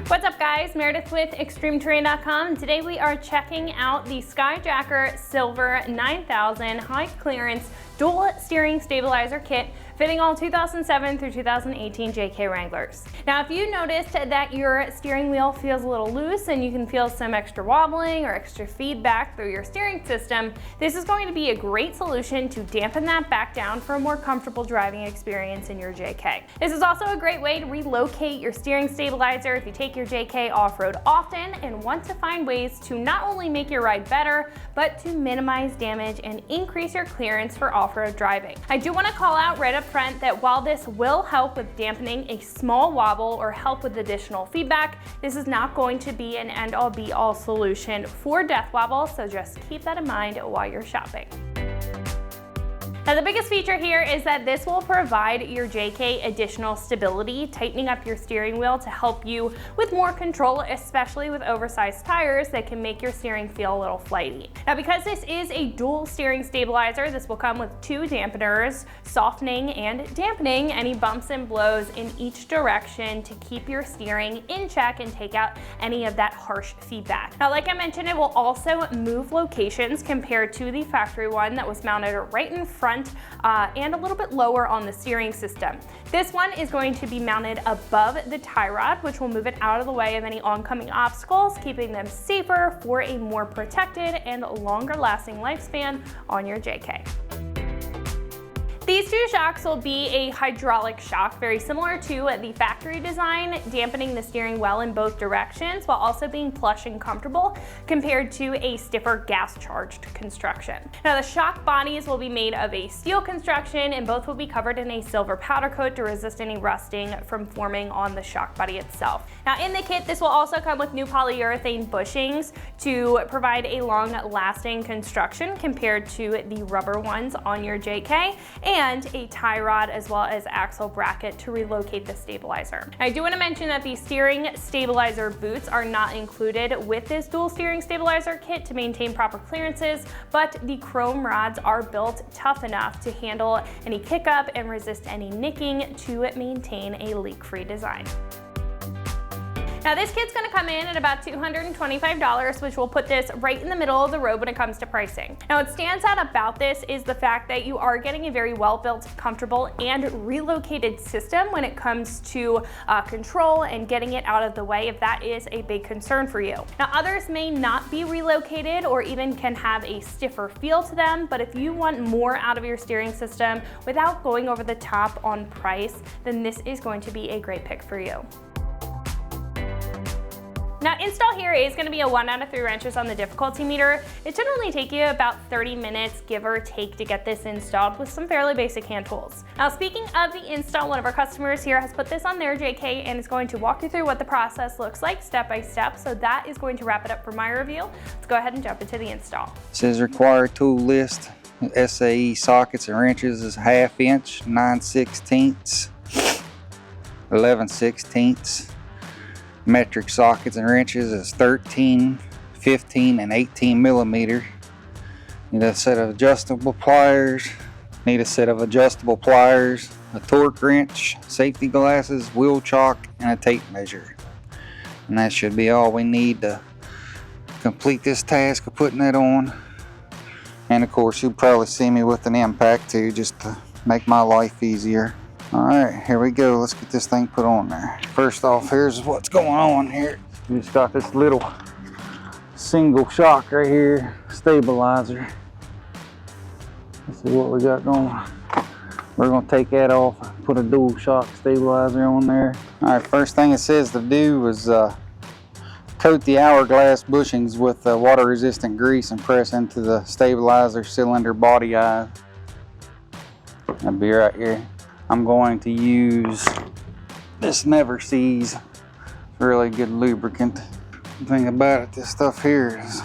What's up guys, Meredith with ExtremeTerrain.com. Today we are checking out the Skyjacker Silver 9000 high clearance dual steering stabilizer kit fitting all 2007 through 2018 JK Wranglers. Now if you noticed that your steering wheel feels a little loose and you can feel some extra wobbling or extra feedback through your steering system, this is going to be a great solution to dampen that back down for a more comfortable driving experience in your JK. This is also a great way to relocate your steering stabilizer if you take your JK off-road often and want to find ways to not only make your ride better, but to minimize damage and increase your clearance for off-road driving. I do want to call out right up front that while this will help with dampening a small wobble or help with additional feedback, this is not going to be an end-all be-all solution for death wobble, so just keep that in mind while you're shopping. Now the biggest feature here is that this will provide your JK additional stability, tightening up your steering wheel to help you with more control, especially with oversized tires that can make your steering feel a little flighty. Now because this is a dual steering stabilizer, this will come with two dampeners, softening and dampening any bumps and blows in each direction to keep your steering in check and take out any of that harsh feedback. Now like I mentioned, it will also move locations compared to the factory one that was mounted right in front and a little bit lower on the steering system. This one is going to be mounted above the tie rod, which will move it out of the way of any oncoming obstacles, keeping them safer for a more protected and longer lasting lifespan on your JK. These two shocks will be a hydraulic shock, very similar to the factory design, dampening the steering well in both directions while also being plush and comfortable compared to a stiffer gas-charged construction. Now the shock bodies will be made of a steel construction and both will be covered in a silver powder coat to resist any rusting from forming on the shock body itself. Now in the kit, this will also come with new polyurethane bushings to provide a long-lasting construction compared to the rubber ones on your JK, and a tie rod as well as axle bracket to relocate the stabilizer. I do want to mention that the steering stabilizer boots are not included with this dual steering stabilizer kit to maintain proper clearances, but the chrome rods are built tough enough to handle any kick-up and resist any nicking to maintain a leak-free design. Now this kit's gonna come in at about $225, which will put this right in the middle of the road when it comes to pricing. Now what stands out about this is the fact that you are getting a very well-built, comfortable, and relocated system when it comes to control and getting it out of the way if that is a big concern for you. Now others may not be relocated or even can have a stiffer feel to them, but if you want more out of your steering system without going over the top on price, then this is going to be a great pick for you. Now install here is going to be a 1 out of 3 wrenches on the difficulty meter. It should only take you about 30 minutes, give or take, to get this installed with some fairly basic hand tools. Now speaking of the install, one of our customers here has put this on their JK and is going to walk you through what the process looks like step by step. So that is going to wrap it up for my review. Let's go ahead and jump into the install. It says required tool list. SAE sockets and wrenches is 1/2 inch, 9/16, 11/16. Metric sockets and wrenches is 13, 15, and 18 millimeter. Need a set of adjustable pliers. A torque wrench, safety glasses, wheel chock, and a tape measure. And that should be all we need to complete this task of putting that on. And of course, you'll probably see me with an impact too, just to make my life easier. Alright, here we go. Let's get this thing put on there. First off, here's what's going on here. We just got this little single shock right here, stabilizer. Let's see what we got going. We're going to take that off, put a dual shock stabilizer on there. Alright, first thing it says to do is coat the hourglass bushings with water resistant grease and press into the stabilizer cylinder body eye. That'll be right here. I'm going to use this Never Seez, really good lubricant. The thing about it, this stuff here is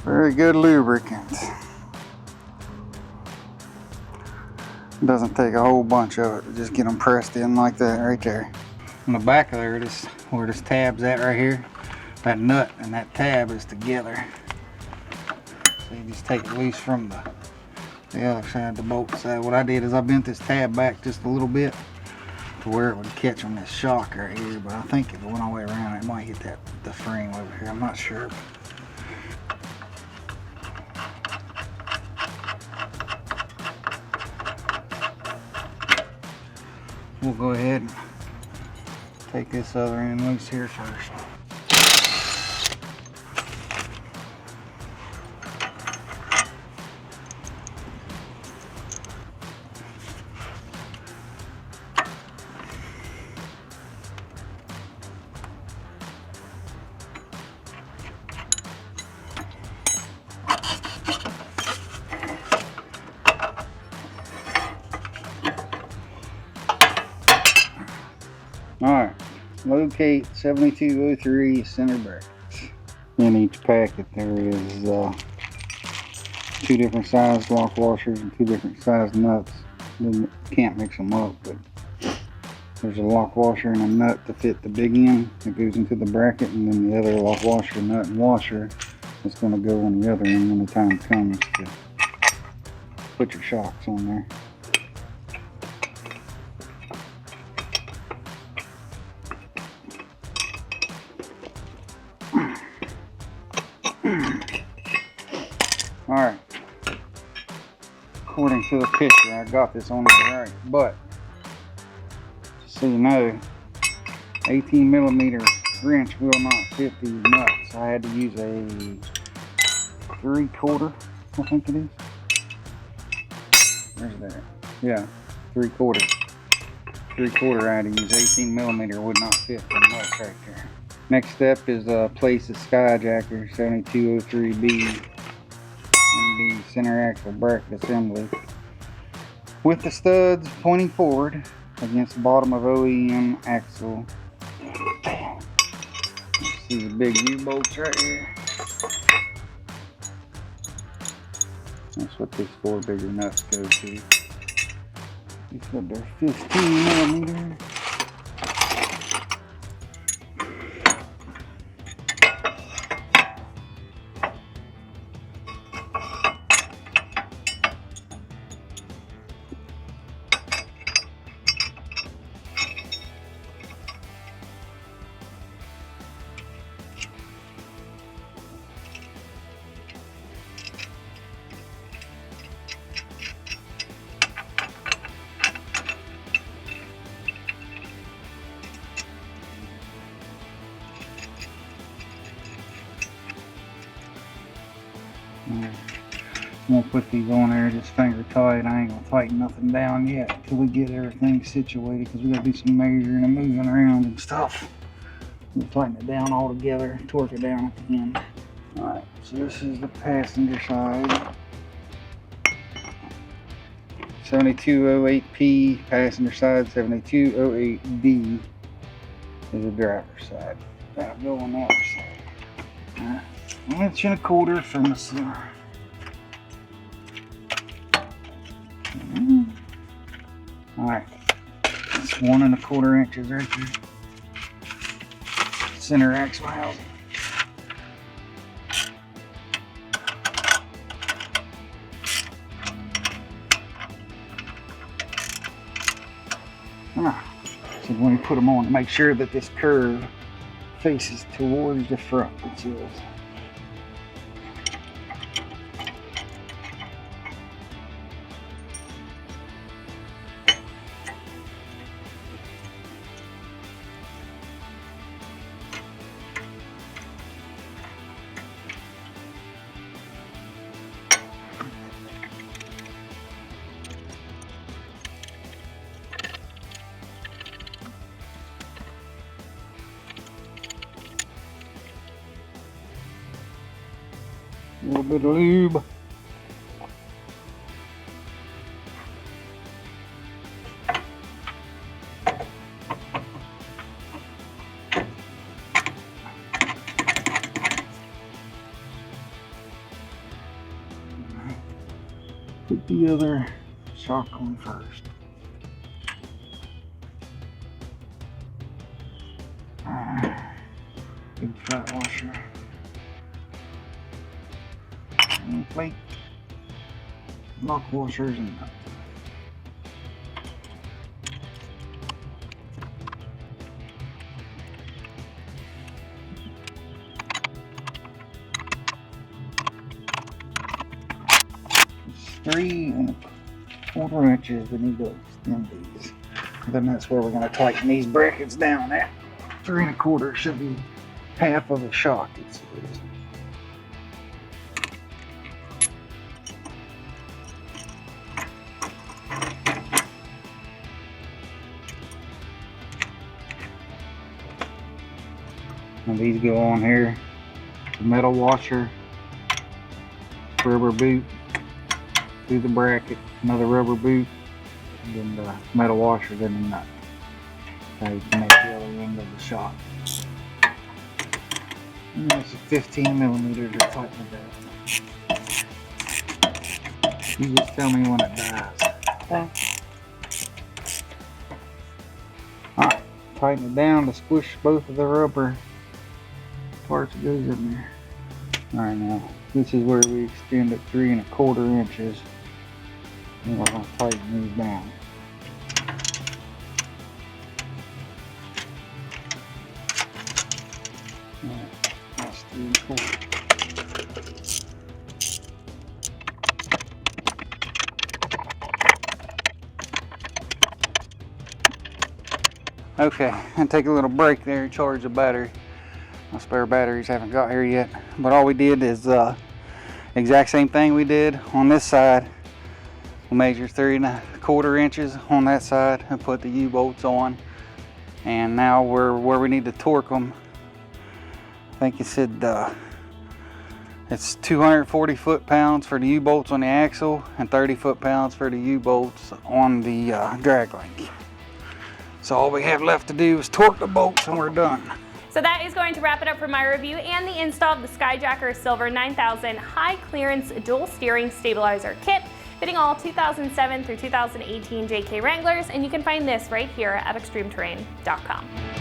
very good lubricant. It doesn't take a whole bunch of it to just get them pressed in like that right there. On the back of there, where this tab's at right here, that nut and that tab is together. So you just take it loose from the other side, the bolt side. What I did is I bent this tab back just a little bit to where it would catch on this shock right here, but I think if it went all the way around, it might hit the frame over here. I'm not sure. We'll go ahead and take this other end loose here first. Alright, locate 7203 center brackets. In each packet there is 2 different size lock washers and 2 different size nuts. You can't mix them up, but there's a lock washer and a nut to fit the big end that goes into the bracket, and then the other lock washer, nut, and washer is going to go on the other end when the time comes to put your shocks on there. Alright, according to the picture, I got this on it right, but just so you know, 18mm wrench will not fit these nuts. I had to use a 3/4, I think it is. Where's that? Yeah, 3/4. 3/4 I had to use. 18mm would not fit the nuts right there. Next step is place the Skyjacker 7203B and the center axle bracket assembly with the studs pointing forward against the bottom of OEM axle. See the big U-bolts right here. That's what these 4 bigger nuts go to. These what they're 15mm. I'm gonna put these on there just finger tight. I ain't gonna tighten nothing down yet until we get everything situated, because we gotta do some measuring and moving around and stuff. We'll tighten it down all together, torque it down at the end. Alright, so this is the passenger side. 7208P passenger side, 7208D is the driver's side. That'll go on the other side. Alright. 1.25" from the center. Alright, it's 1.25 inches right there. Center axle housing. So when you put them on, make sure that this curve faces towards the front. It says. A little bit of lube. Put the other shock on first. Big flat washer. Plate, lock washers, and nuts. 3¼ inches. We need to extend these. Then that's where we're going to tighten these brackets down at. 3¼ should be half of a shock. And these go on here. The metal washer, rubber boot through the bracket, another rubber boot, and then the metal washer, then the nut. Now you can make the other end of the shock. And that's a 15mm to tighten it down. You just tell me when it dies. Okay. Alright, tighten it down to squish both of the rubber parts that goes in there. Alright, now this is where we extend it 3¼ inches. And we're going to tighten these down. Alright, that's 3¼ Okay, and take a little break there and charge the battery. My spare batteries haven't got here yet, but all we did is exact same thing we did on this side. We measured 3¼ inches on that side and put the U-bolts on, and now we're where we need to torque them. I think it said it's 240 foot-pounds for the U-bolts on the axle and 30 foot-pounds for the U-bolts on the drag link. So all we have left to do is torque the bolts and we're done. So that is going to wrap it up for my review and the install of the Skyjacker Silver 9000 high clearance dual steering stabilizer kit, fitting all 2007 through 2018 JK Wranglers, and you can find this right here at extremeterrain.com.